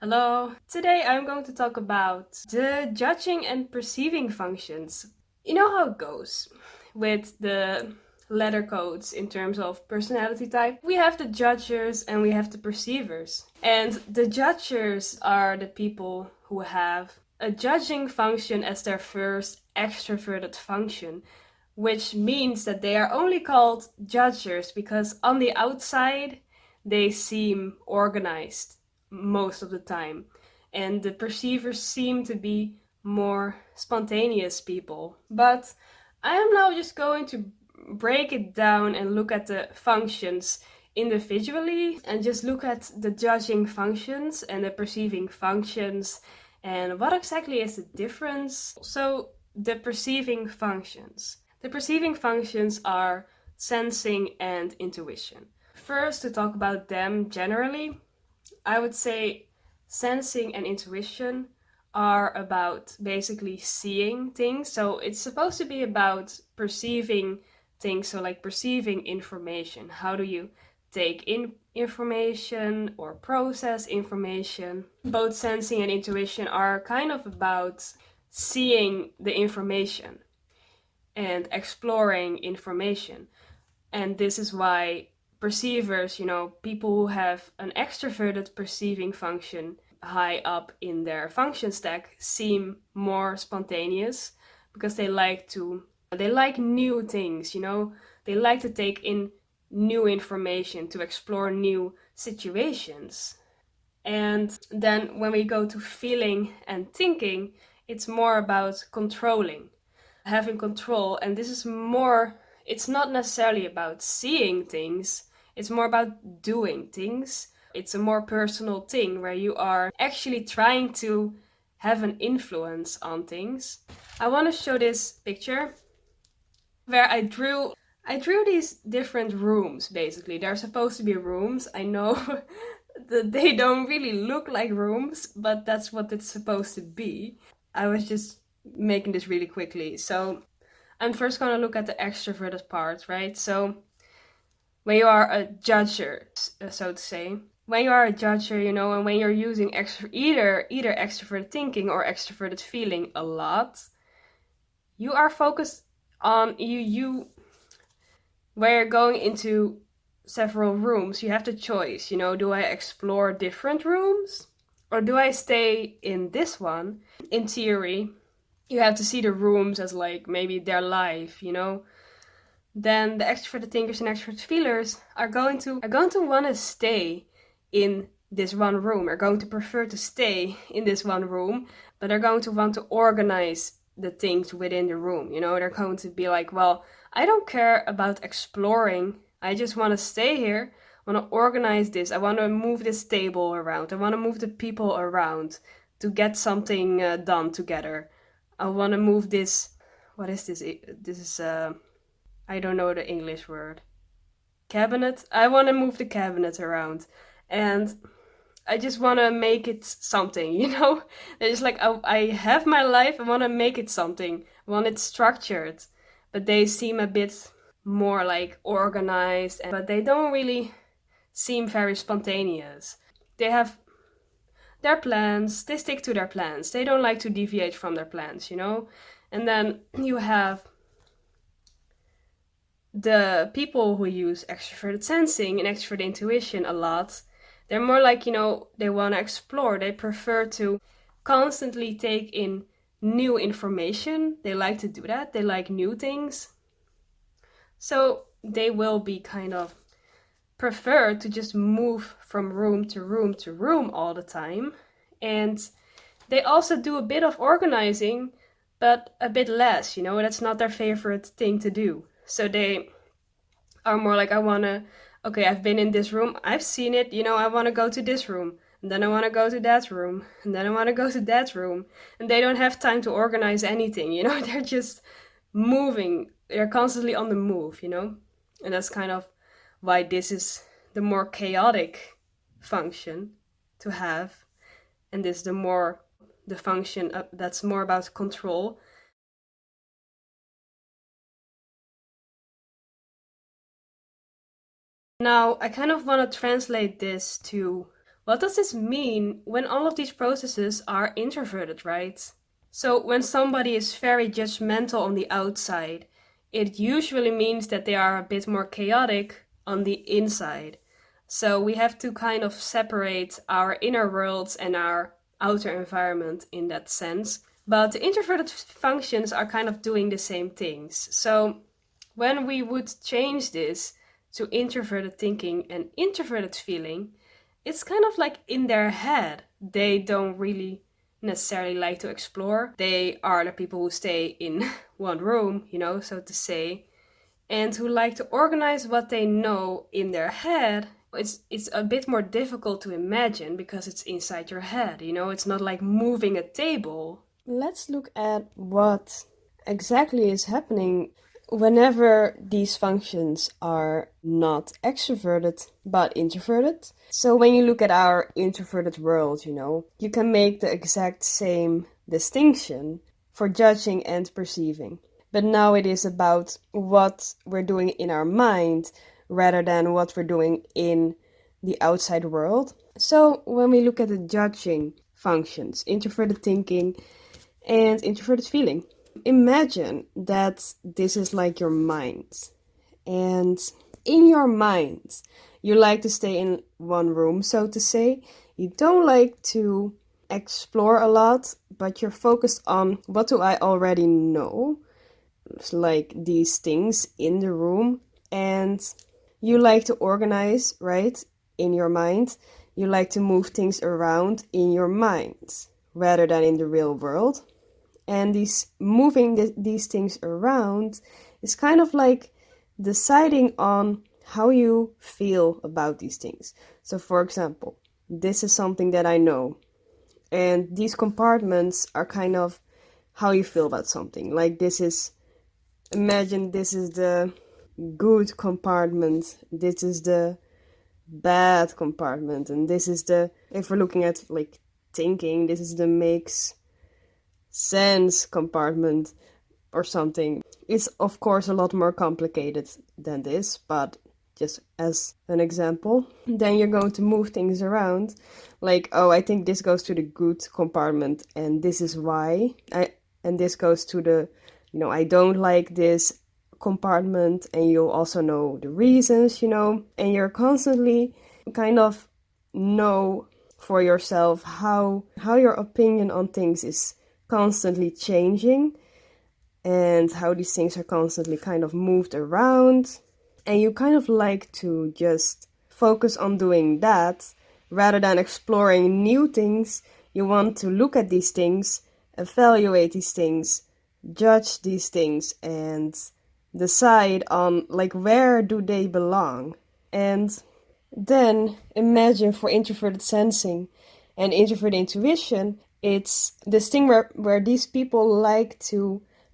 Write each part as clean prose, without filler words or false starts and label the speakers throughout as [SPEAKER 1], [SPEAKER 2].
[SPEAKER 1] Hello. Today I'm going to talk about the judging and perceiving functions. You know how it goes with the letter codes in terms of personality type. We have the judgers and we have the perceivers. And the judgers are the people who have a judging function as their first extroverted function, which means that they are only called judgers because on the outside they seem organized most of the time, and the perceivers seem to be more spontaneous people. But I am now just going to break it down and look at the functions individually and just look at the judging functions and the perceiving functions and what exactly is the difference. So, the perceiving functions. The perceiving functions are sensing and intuition. First, to talk about them generally, I would say sensing and intuition are about basically seeing things. So it's supposed to be about perceiving things, so like perceiving information. How do you take in information or process information? Both sensing and intuition are kind of about seeing the information and exploring information. And this is why perceivers, people who have an extroverted perceiving function high up in their function stack seem more spontaneous because they like new things, they like to take in new information, to explore new situations. And then when we go to feeling and thinking, it's more about controlling, having control. And this is more, it's not necessarily about seeing things, it's more about doing things. It's a more personal thing where you are actually trying to have an influence on things. I want to show this picture where I drew these different rooms. Basically, they're supposed to be rooms. I know that they don't really look like rooms, but that's what it's supposed to be. I was just making this really quickly. So I'm first going to look at the extroverted part, right? So when you are a judger, so to say, when you are a judger, and when you're using either extroverted thinking or extroverted feeling a lot, you are focused on you where you're going into several rooms. You have the choice, do I explore different rooms or do I stay in this one? In theory, you have to see the rooms as like maybe their life, Then the extroverted thinkers and extroverted feelers are going to want to stay in this one room, are going to prefer to stay in this one room, but they're going to want to organize the things within the room, They're going to be like, well, I don't care about exploring, I just want to stay here, I want to organize this, I want to move this table around, I want to move the people around to get something done together. I want to move this, what is this? This is, I don't know the English word. Cabinet? I want to move the cabinet around. And I just want to make it something, They're just like, I have my life, I want to make it something. I want it structured. But they seem a bit more like organized, but they don't really seem very spontaneous. They have their plans, they stick to their plans. They don't like to deviate from their plans, And then you have the people who use extroverted sensing and extroverted intuition a lot. They're more like, they want to explore. They prefer to constantly take in new information. They like to do that. They like new things. So they will be kind of prefer to just move from room to room to room all the time. And they also do a bit of organizing, but a bit less, that's not their favorite thing to do. So they are more like, okay, I've been in this room, I've seen it, I want to go to this room, and then I want to go to that room, and then I want to go to that room. And they don't have time to organize anything, they're just moving, they're constantly on the move, And that's kind of why this is the more chaotic function to have, and this is the function that's more about control. Now, I kind of want to translate this to what does this mean when all of these processes are introverted, right? So when somebody is very judgmental on the outside, it usually means that they are a bit more chaotic on the inside. So we have to kind of separate our inner worlds and our outer environment in that sense. But the introverted functions are kind of doing the same things. So when we would change this to introverted thinking and introverted feeling, it's kind of like in their head. They don't really necessarily like to explore. They are the people who stay in one room, so to say, and who like to organize what they know in their head. It's a bit more difficult to imagine because it's inside your head, it's not like moving a table. Let's look at what exactly is happening whenever these functions are not extroverted but introverted. So when you look at our introverted world, you can make the exact same distinction for judging and perceiving. But now it is about what we're doing in our mind rather than what we're doing in the outside world. So when we look at the judging functions, introverted thinking and introverted feeling, imagine that this is like your mind. And in your mind, you like to stay in one room, so to say. You don't like to explore a lot, but you're focused on what do I already know, like these things in the room. And you like to organize, right, in your mind. You like to move things around in your mind rather than in the real world. And moving these things around is kind of like deciding on how you feel about these things. So for example, this is something that I know. And these compartments are kind of how you feel about something. Like imagine this is the good compartment. This is the bad compartment. And this is if we're looking at like thinking, this is the makes sense compartment or something. It's of course a lot more complicated than this, but just as an example. Then you're going to move things around, like, oh, I think this goes to the good compartment and this is why. And this goes to the, I don't like this compartment, and you'll also know the reasons, and you're constantly kind of know for yourself how your opinion on things is constantly changing and how these things are constantly kind of moved around. And you kind of like to just focus on doing that rather than exploring new things. You want to look at these things, evaluate these things, judge these things, and decide on like where do they belong. And then imagine for introverted sensing and introverted intuition, it's this thing where these people like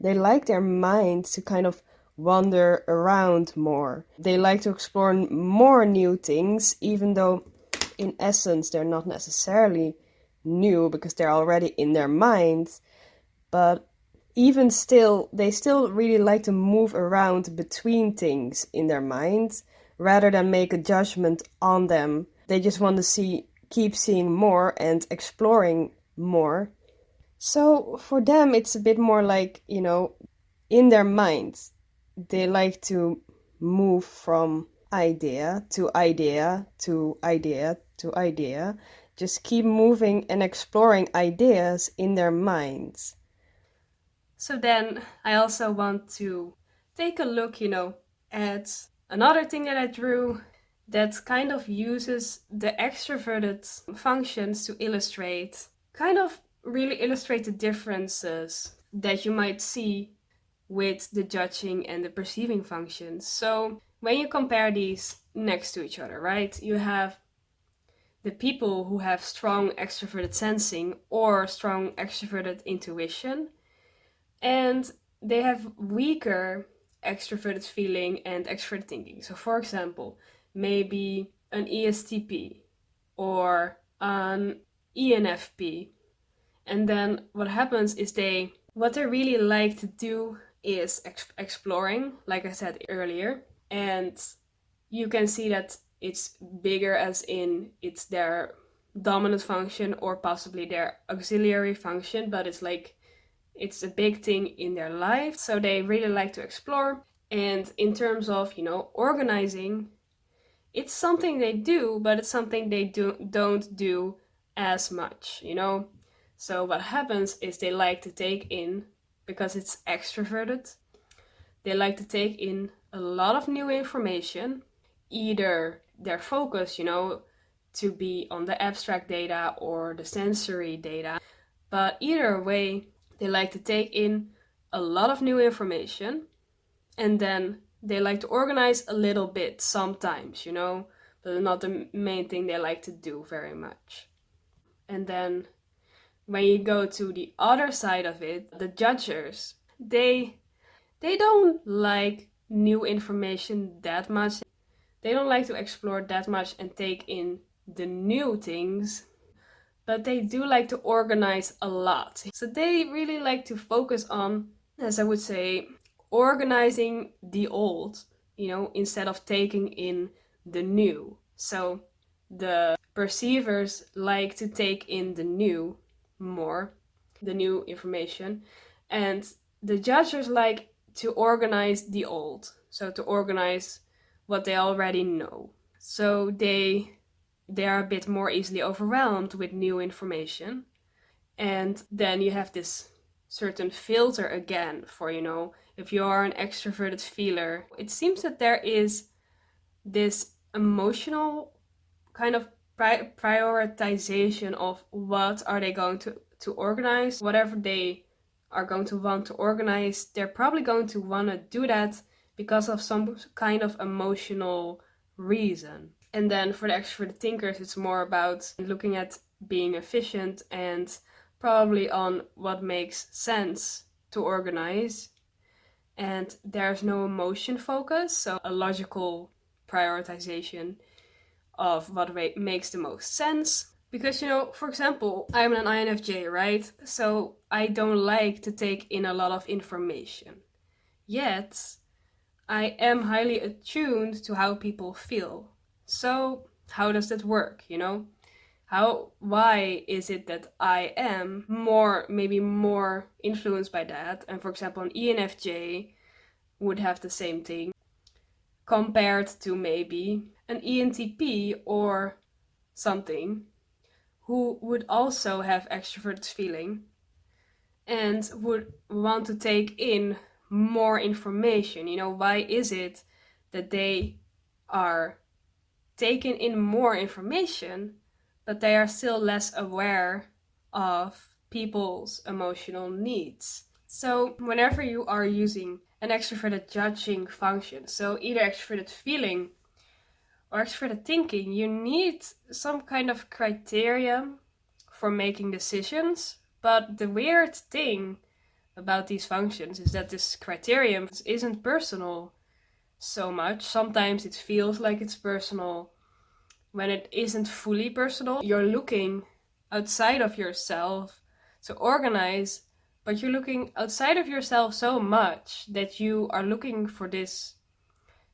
[SPEAKER 1] their mind to kind of wander around more. They like to explore more new things, even though in essence they're not necessarily new because they're already in their minds. But even still, they still really like to move around between things in their minds rather than make a judgment on them. They just want to keep seeing more and exploring more. So for them, it's a bit more like, in their minds, they like to move from idea to idea to idea to idea. Just keep moving and exploring ideas in their minds. So then I also want to take a look, at another thing that I drew that kind of uses the extroverted functions to really illustrate the differences that you might see with the judging and the perceiving functions. So when you compare these next to each other, right, you have the people who have strong extroverted sensing or strong extroverted intuition, and they have weaker extroverted feeling and extroverted thinking. So for example, maybe an ESTP or an ENFP. And then what happens is what they really like to do is exploring, like I said earlier. And you can see that it's bigger as in it's their dominant function or possibly their auxiliary function, but it's a big thing in their life. So they really like to explore. And in terms of, organizing, it's something they do, but it's something they don't do as much, So what happens is they like to take in, because it's extroverted, they like to take in a lot of new information. Either their focus, to be on the abstract data or the sensory data. But either way, they like to take in a lot of new information, and then they like to organize a little bit sometimes, but not the main thing they like to do very much. And then when you go to the other side of it, the judgers, they don't like new information that much. They don't like to explore that much and take in the new things, but they do like to organize a lot. So they really like to focus on, as I would say, organizing the old, instead of taking in the new. So the perceivers like to take in the new more, the new information, and the judgers like to organize the old, so to organize what they already know. So they are a bit more easily overwhelmed with new information. And then you have this certain filter again for, if you are an extroverted feeler, it seems that there is this emotional kind of prioritization of what are they going to organize. Whatever they are going to want to organize, they're probably going to want to do that because of some kind of emotional reason. And then for the extroverted thinkers, it's more about looking at being efficient and probably on what makes sense to organize. And there's no emotion focus, so a logical prioritization of what makes the most sense. Because, for example, I'm an INFJ, right? So I don't like to take in a lot of information. Yet, I am highly attuned to how people feel. So how does that work, Why is it that I am maybe more influenced by that? And for example, an ENFJ would have the same thing compared to maybe an ENTP or something who would also have extroverted feeling and would want to take in more information. Why is it that they are taking in more information, but they are still less aware of people's emotional needs? So whenever you are using an extroverted judging function, so either extroverted feeling or extroverted thinking, you need some kind of criteria for making decisions. But the weird thing about these functions is that this criterion isn't personal so much. Sometimes it feels like it's personal when it isn't fully personal. You're looking outside of yourself to organize, but you're looking outside of yourself so much that you are looking for this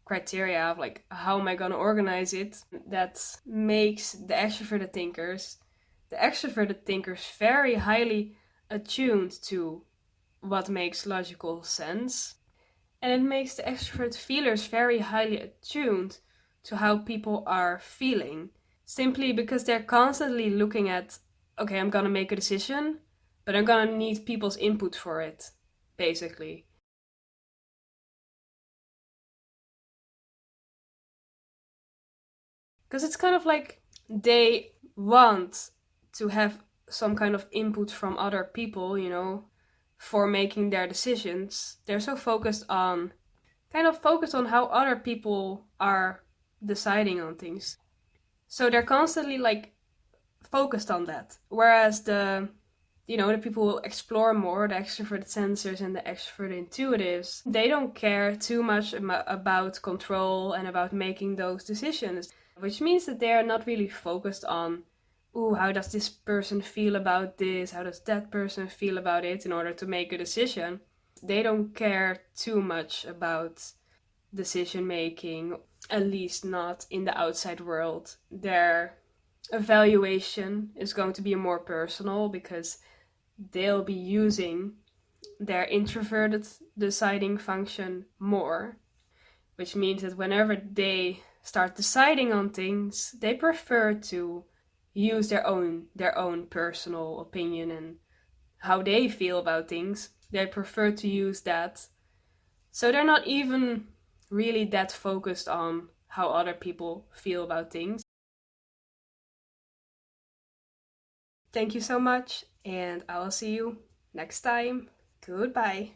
[SPEAKER 1] criteria of how am I going to organize it? That makes the extroverted thinkers very highly attuned to what makes logical sense. And it makes the extrovert feelers very highly attuned to how people are feeling, simply because they're constantly looking at, okay, I'm gonna make a decision, but I'm gonna need people's input for it, basically. Because it's kind of like they want to have some kind of input from other people, for making their decisions. They're so focused on how other people are deciding on things. So they're constantly focused on that. Whereas the people who explore more, the extroverted sensors and the extroverted intuitives, they don't care too much about control and about making those decisions. Which means that they are not really focused on, how does this person feel about this? How does that person feel about it in order to make a decision? They don't care too much about decision making, at least not in the outside world. They're evaluation is going to be more personal because they'll be using their introverted deciding function more, which means that whenever they start deciding on things, they prefer to use their own personal opinion and how they feel about things. They prefer to use that. So they're not even really that focused on how other people feel about things. Thank you so much, and I will see you next time. Goodbye.